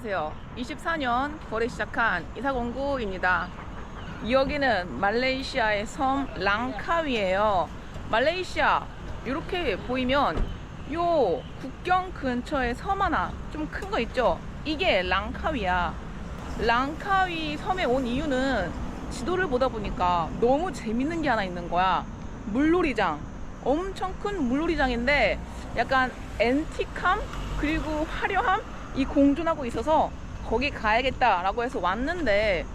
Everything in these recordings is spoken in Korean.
안녕하세요. 24년 거래 시작한 이사공구입니다. 여기는 말레이시아의 섬 랑카위예요. 말레이시아 이렇게 보이면 요 국경 근처에 섬 하나 좀 큰 거 있죠? 이게 랑카위야. 랑카위 섬에 온 이유는 지도를 보다 보니까 너무 재밌는 게 하나 있는 거야. 물놀이장. 엄청 큰 물놀이장인데 약간 앤틱함 그리고 화려함 이 공존하고 있어서 거기 가야겠다라고 해서 왔는데,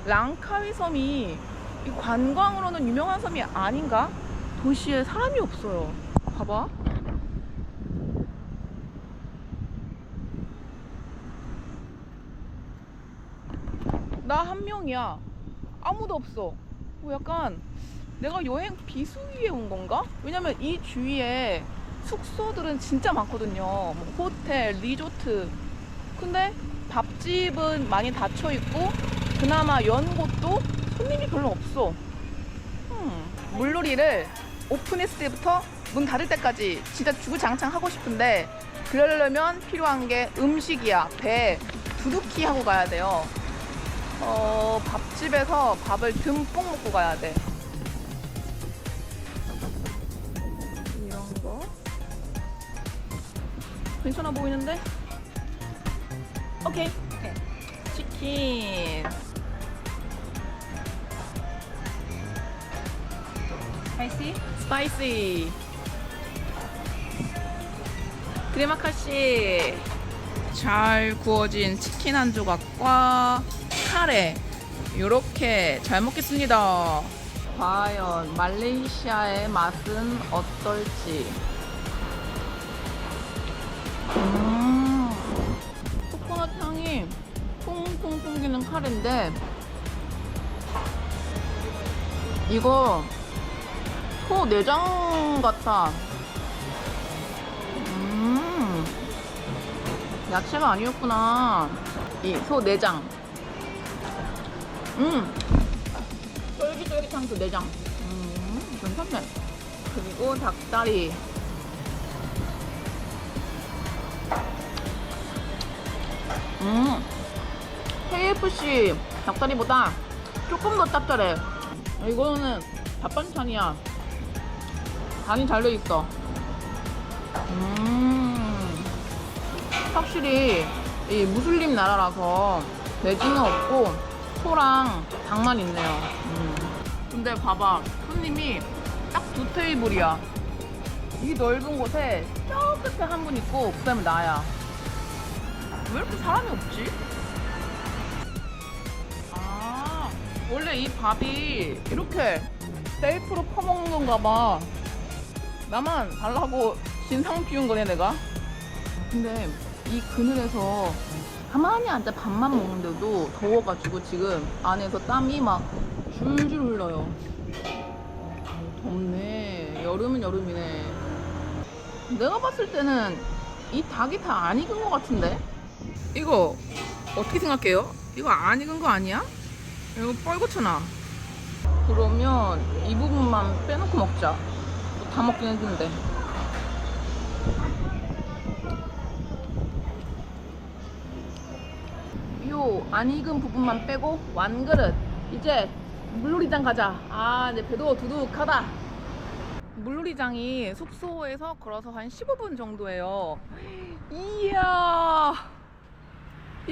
랑카위 섬이 이 관광으로는 유명한 섬이 아닌가? 도시에 사람이 없어요. 봐봐. 나 한 명이야. 아무도 없어. 약간 내가 여행 비수기에 온 건가? 왜냐면 이 주위에 숙소들은 진짜 많거든요. 뭐 호텔, 리조트. 근데 밥집은 많이 닫혀 있고 그나마 연 곳도 손님이 별로 없어. 물놀이를 오픈했을 때부터 문 닫을 때까지 진짜 주구장창 하고 싶은데, 그러려면 필요한 게 음식이야. 배 두둑히 하고 가야 돼요. 밥집에서 밥을 듬뿍 먹고 가야 돼. 이런 거 괜찮아 보이는데? 오케이. 치킨. 스파이시? 스파이시. 드레마카시. 잘 구워진 치킨 한 조각과 카레. 이렇게 잘 먹겠습니다. 과연 말레이시아의 맛은 어떨지. 코코넛 향이 통통 튕기는 카레인데, 이거 소 내장 같아. 야채가 아니었구나. 이 소 내장. 쫄깃쫄깃한 그 내장. 괜찮네. 그리고 닭다리. KFC 닭다리보다 조금 더 짭짤해. 이거는 밥반찬이야. 간이 잘 돼 있어. 확실히 이 무슬림 나라라서 돼지는 없고 소랑 닭만 있네요. 근데 봐봐, 손님이 딱 두 테이블이야. 이 넓은 곳에 저 끝에 한 분 있고 그 다음에 나야. 왜 이렇게 사람이 없지? 아, 원래 이 밥이 이렇게 셀프로 퍼먹는 건가 봐. 나만 달라고 진상 피운 거네 내가. 근데 이 그늘에서 가만히 앉아 밥만 먹는데도 더워가지고 지금 안에서 땀이 막 줄줄 흘러요. 덥네. 여름은 여름이네. 내가 봤을 때는 이 닭이 다 안 익은 것 같은데? 이거 어떻게 생각해요? 이거 안 익은 거 아니야? 이거 뻘겋잖아. 그러면 이 부분만 빼놓고 먹자. 다 먹긴 했는데. 요 안 익은 부분만 빼고 완그릇. 이제 물놀이장 가자. 아, 내 배도 두둑하다. 물놀이장이 숙소에서 걸어서 한 15분 정도예요. 이야,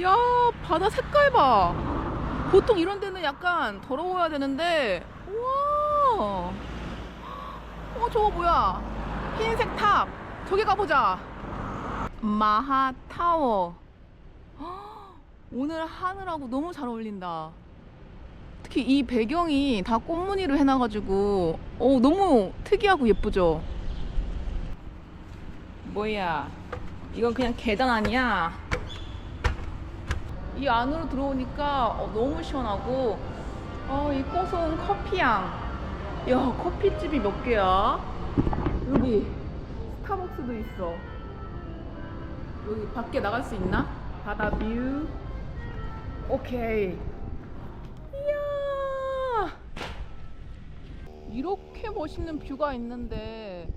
야, 바다 색깔 봐. 보통 이런 데는 약간 더러워야 되는데, 우와, 저거 뭐야? 흰색 탑. 저기 가보자. 마하타워. 오늘 하늘하고 너무 잘 어울린다. 특히 이 배경이 다 꽃무늬로 해놔가지고 너무 특이하고 예쁘죠? 뭐야, 이건 그냥 계단 아니야? 이 안으로 들어오니까 너무 시원하고, 이 고소한 커피향. 야, 커피집이 몇 개야? 여기 스타벅스도 있어. 여기 밖에 나갈 수 있나? 바다 뷰. 오케이. 이야, 이렇게 멋있는 뷰가 있는데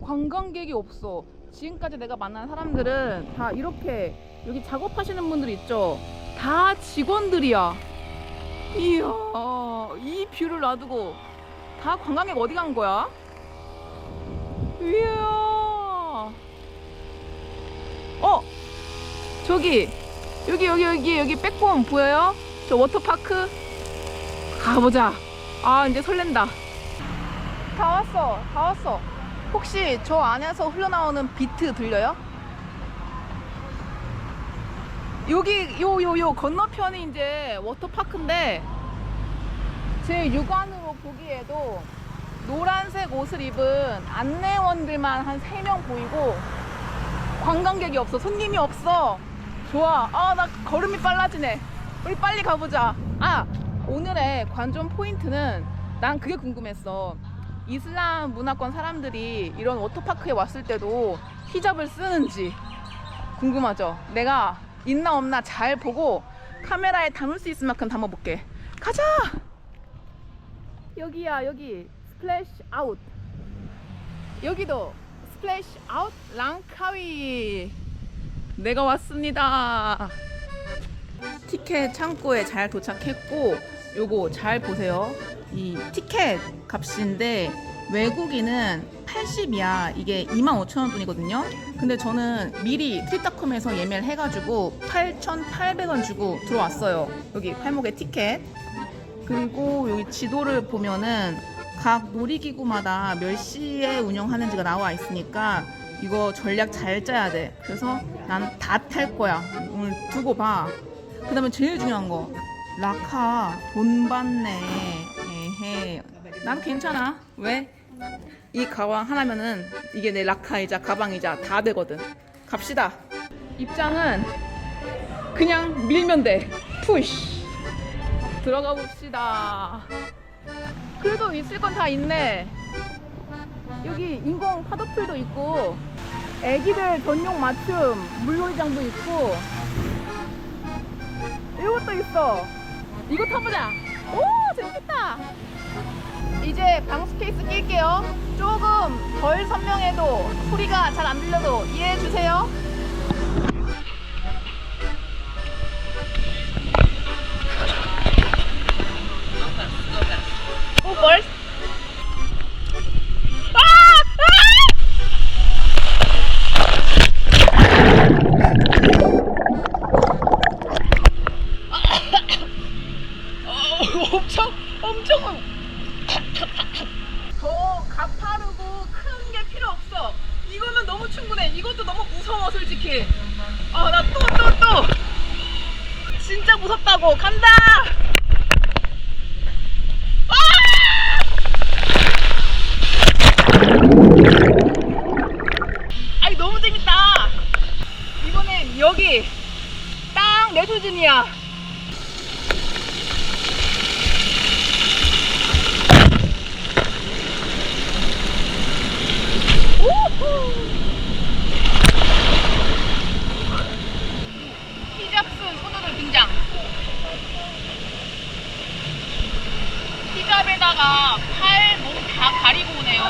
관광객이 없어. 지금까지 내가 만난 사람들은 다 이렇게 여기 작업하시는 분들 있죠? 다 직원들이야. 이야, 이 뷰를 놔두고 다 관광객 어디 간 거야? 이야. 저기 여기 백홈 보여요? 저 워터파크 가보자. 아, 이제 설렌다. 다 왔어. 혹시 저 안에서 흘러나오는 비트 들려요? 여기 요 건너편이 이제 워터파크인데 제 육안으로 보기에도 노란색 옷을 입은 안내원들만 한 3명 보이고 관광객이 없어. 손님이 없어. 좋아. 나 걸음이 빨라지네. 우리 빨리 가보자. 오늘의 관전 포인트는 난 그게 궁금했어. 이슬람 문화권 사람들이 이런 워터파크에 왔을 때도 히잡을 쓰는지 궁금하죠? 내가 있나 없나 잘 보고 카메라에 담을 수 있을 만큼 담아볼게. 가자! 여기야, 여기 스플래시 아웃. 여기도 스플래시 아웃 랑카위. 내가 왔습니다. 티켓 창고에 잘 도착했고, 요거 잘 보세요. 이 티켓 값인데 외국인은 80이야. 이게 25,000원 돈이거든요. 근데 저는 미리 트립닷컴에서 예매를 해가지고 8,800원 주고 들어왔어요. 여기 팔목에 티켓. 그리고 여기 지도를 보면은 각 놀이기구마다 몇 시에 운영하는지가 나와 있으니까 이거 전략 잘 짜야 돼. 그래서 난 다 탈 거야. 오늘 두고 봐. 그 다음에 제일 중요한 거, 라카 돈 받네. 에헤. 난 괜찮아. 왜? 이 가방 하나면은 이게 내 라카이자 가방이자 다 되거든. 갑시다. 입장은 그냥 밀면 돼. 푸쉬. 들어가 봅시다. 그래도 있을 건 다 있네. 여기 인공 파도풀도 있고 애기들 전용 맞춤 물놀이장도 있고 이것도 있어. 이거 타보자. 오, 재밌겠다. 이제 방수 케이스 낄게요. 조금 덜 선명해도 소리가 잘 안 들려도 이해해 주세요. 뭘? 엄청 더 가파르고 큰 게 필요 없어. 이거면 너무 충분해. 이것도 너무 무서워 솔직히. 나 또 진짜 무섭다고. 간다. 아이, 너무 재밌다. 이번엔 여기 딱 내 수준이야. 히잡 쓴 소녀들 등장. 히잡에다가 팔, 몸 다 가리고 오네요.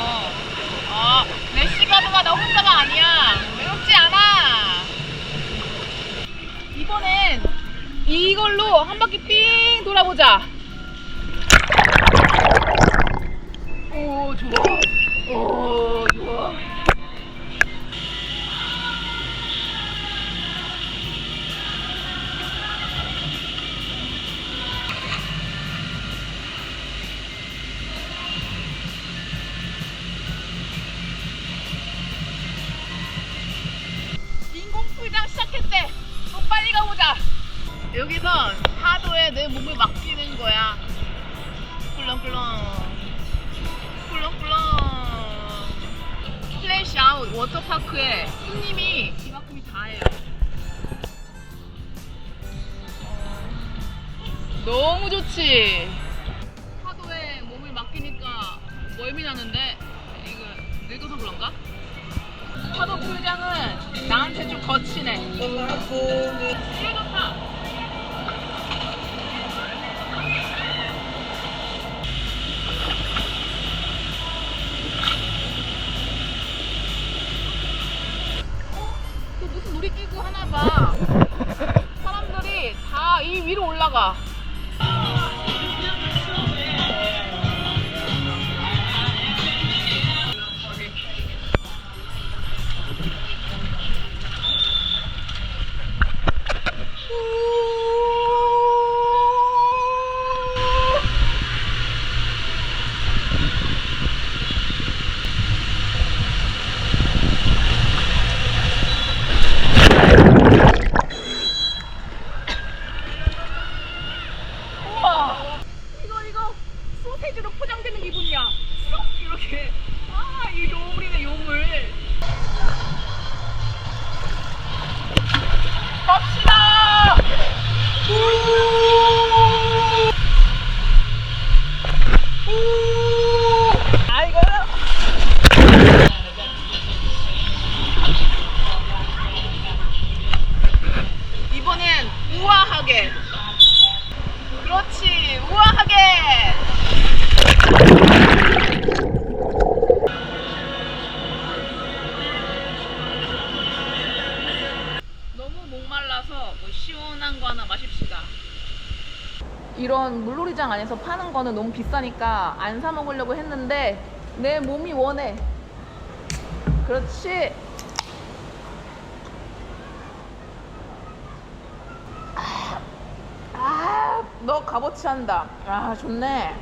래시가드가 나 혼자가 아니야. 외롭지 않아. 이번엔 이걸로 한 바퀴 삥 돌아보자. 오, 좋아. 오, 좋아. 인공풀장 시작했대. 또 빨리 가보자. 여기선 파도에 내 몸을 맡기는 거야. 꿀렁꿀렁. 스플래시 아웃 워터파크에 손님이 이만큼이 다예요. 너무 좋지. 파도에 몸을 맡기니까 멀미 나는데 이거 늙어서 그런가? 파도 풀장은 나한테 좀 거치네. 되게 좋다. 또 무슨 놀이기구 하나 봐. 와, 이 위로 올라가. 이거 소세지로 포장되는 기분이야. 쏙 이렇게. 아, 이 요물이네, 요물. 갑시다. 아이고. 이번엔 우아하게. 그렇지, 우아하게. 너무 목말라서 뭐 시원한 거 하나 마십시다. 이런 물놀이장 안에서 파는 거는 너무 비싸니까 안 사 먹으려고 했는데 내 몸이 원해. 그렇지. 너 값어치 한다. 아, 좋네.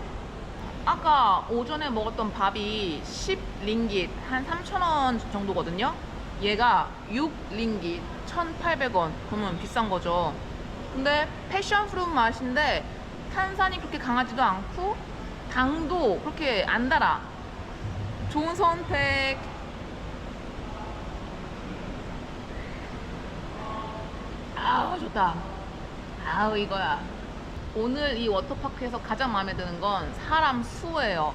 아까 오전에 먹었던 밥이 10링깃, 한 3,000원 정도거든요. 얘가 6링깃, 1,800원. 그러면 비싼 거죠. 근데 패션 프루트 맛인데 탄산이 그렇게 강하지도 않고 당도 그렇게 안 달아. 좋은 선택. 아우, 좋다. 아우, 이거야. 오늘 이 워터파크에서 가장 마음에 드는 건 사람 수예요.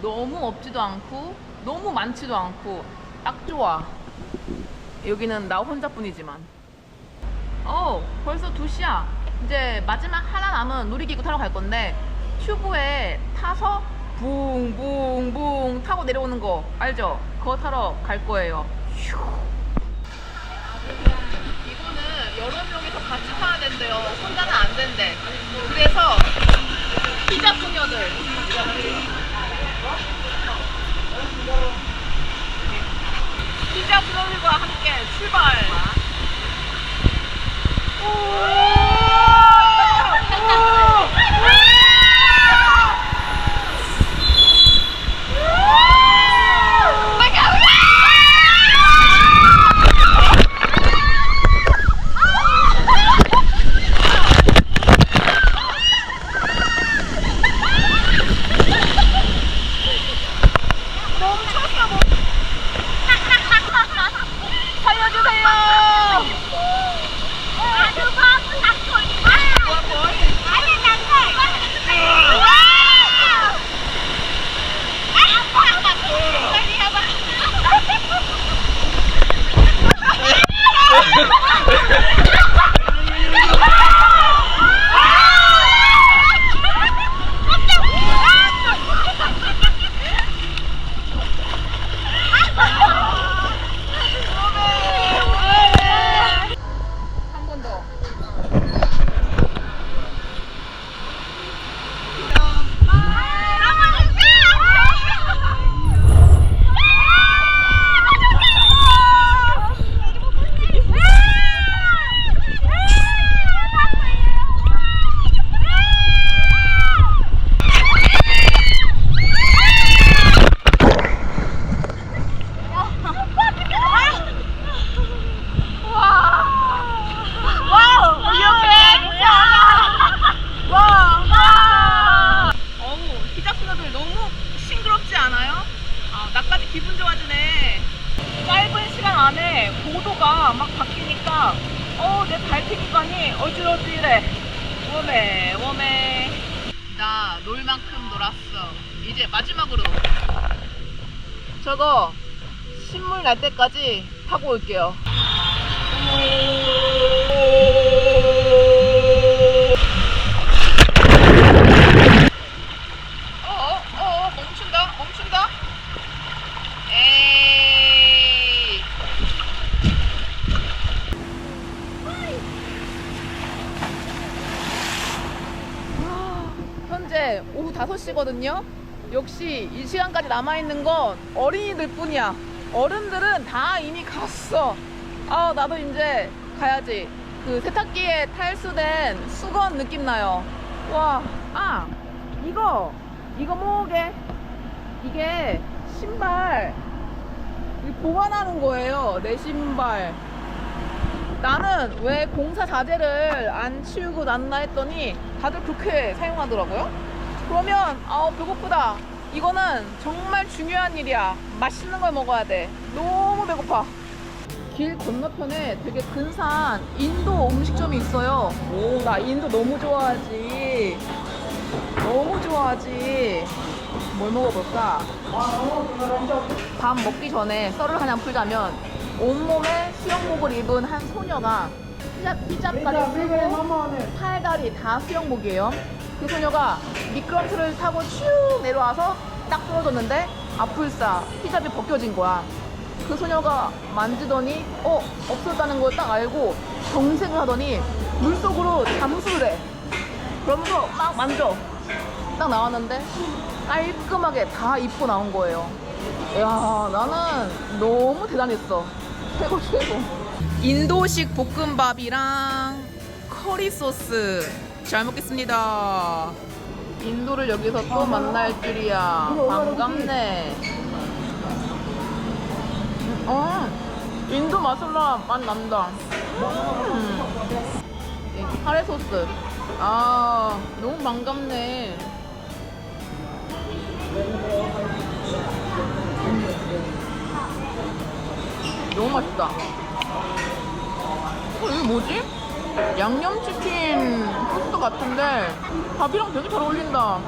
너무 없지도 않고 너무 많지도 않고 딱 좋아. 여기는 나 혼자뿐이지만. 벌써 2시야. 이제 마지막 하나 남은 놀이기구 타러 갈 건데 튜브에 타서 붕붕붕 타고 내려오는 거 알죠? 그거 타러 갈 거예요. 휴. 여러 명이서 같이 타야 된대요. 혼자는 안 된대. 그래서 피자 소녀들. 피자 소녀들과 함께 출발. 고도가 막 바뀌니까 내 발키기관이 어지러지래. 웜해 웜해. 나 놀 만큼 놀았어. 이제 마지막으로 저거 신물 날 때까지 타고 올게요. 멈춘다. 에이. 이제 오후 5시거든요. 역시 이 시간까지 남아있는 건 어린이들 뿐이야. 어른들은 다 이미 갔어. 아, 나도 이제 가야지. 그 세탁기에 탈수된 수건 느낌 나요. 와, 아, 이거 뭐게? 이게 신발 보관하는 거예요. 내 신발. 나는 왜 공사 자재를 안 치우고 놨나 했더니 다들 그렇게 사용하더라고요. 그러면 배고프다. 이거는 정말 중요한 일이야. 맛있는 걸 먹어야 돼. 너무 배고파. 길 건너편에 되게 근사한 인도 음식점이 있어요. 오, 나 인도 너무 좋아하지. 너무 좋아하지. 뭘 먹어볼까? 밥 먹기 전에 썰을 하나 풀자면 온몸에 수영복을 입은 한 소녀가 히잡까지 쓰고 팔다리 다 수영복이에요. 그 소녀가 미끄럼틀을 타고 쭉 내려와서 딱 떨어졌는데 아플싸 히잡이 벗겨진 거야. 그 소녀가 만지더니 없었다는 걸 딱 알고 정색을 하더니 물속으로 잠수를 해. 그러면서 막 만져. 딱 나왔는데 깔끔하게 다 입고 나온 거예요. 이야, 나는 너무 대단했어. 최고. 인도식 볶음밥이랑 커리 소스 잘 먹겠습니다. 인도를 여기서 또 만날 줄이야. 반갑네. 인도 마살라 맛 난다. 카레 소스. 아, 너무 반갑네. 너무 맛있다. 이게 뭐지? 양념치킨 소스 같은데 밥이랑 되게 잘 어울린다.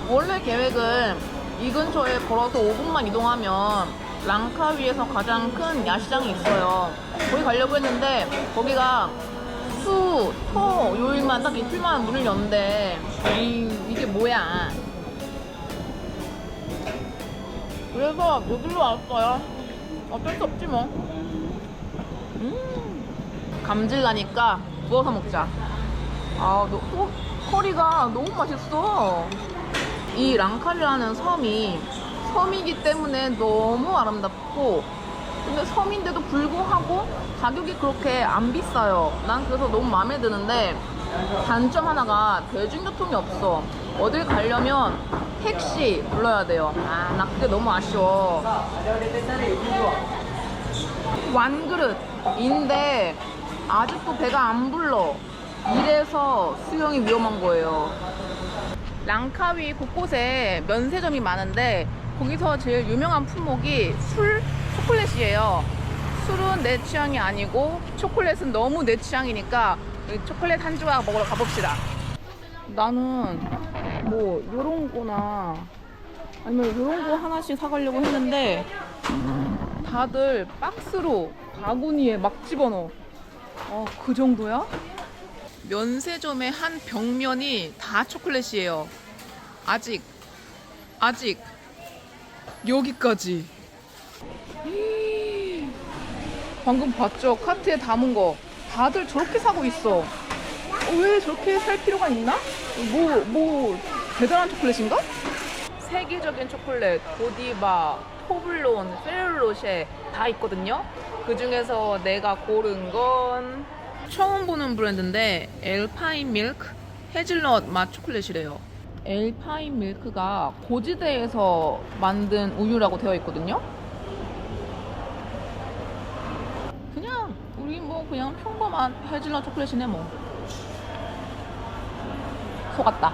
원래 계획은 이 근처에 걸어서 5분만 이동하면 랑카위에서 가장 큰 야시장이 있어요. 거기 가려고 했는데 거기가 수, 토, 요일만 딱 이틀만 문을 연대. 이게 뭐야? 그래서 여기로 왔어요. 어쩔 수 없지 뭐. 감질 나니까 구워서 먹자. 커리가 너무 맛있어. 이 랑카위라는 섬이기 때문에 너무 아름답고, 근데 섬인데도 불구하고 가격이 그렇게 안 비싸요. 난 그래서 너무 마음에 드는데 단점 하나가 대중교통이 없어. 어딜 가려면 택시 불러야 돼요. 나 그게 너무 아쉬워. 완그릇인데 아직도 배가 안 불러. 이래서 수영이 위험한 거예요. 랑카위 곳곳에 면세점이 많은데 거기서 제일 유명한 품목이 초콜릿이에요. 술은 내 취향이 아니고 초콜릿은 너무 내 취향이니까 초콜릿 한 조각 먹으러 가봅시다. 나는 뭐 요런 거나 아니면 요런 거 하나씩 사가려고 했는데 다들 박스로 바구니에 막 집어넣어. 그 정도야? 면세점의 한 벽면이 다 초콜릿이에요. 아직 여기까지. 방금 봤죠? 카트에 담은 거. 다들 저렇게 사고 있어. 왜 저렇게 살 필요가 있나? 뭐 대단한 초콜릿인가? 세계적인 초콜릿, 고디바, 토블론, 페르로쉐 다 있거든요. 그 중에서 내가 고른 건 처음 보는 브랜드인데 엘파인 밀크 헤즐넛 맛 초콜릿이래요. 엘파인 밀크가 고지대에서 만든 우유라고 되어 있거든요. 그냥 평범한 헤즐넛 초콜릿이네 뭐. 속았다.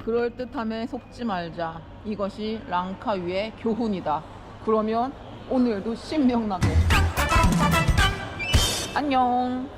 그럴듯함에 속지 말자. 이것이 랑카위의 교훈이다. 그러면 오늘도 신명나게. 안녕.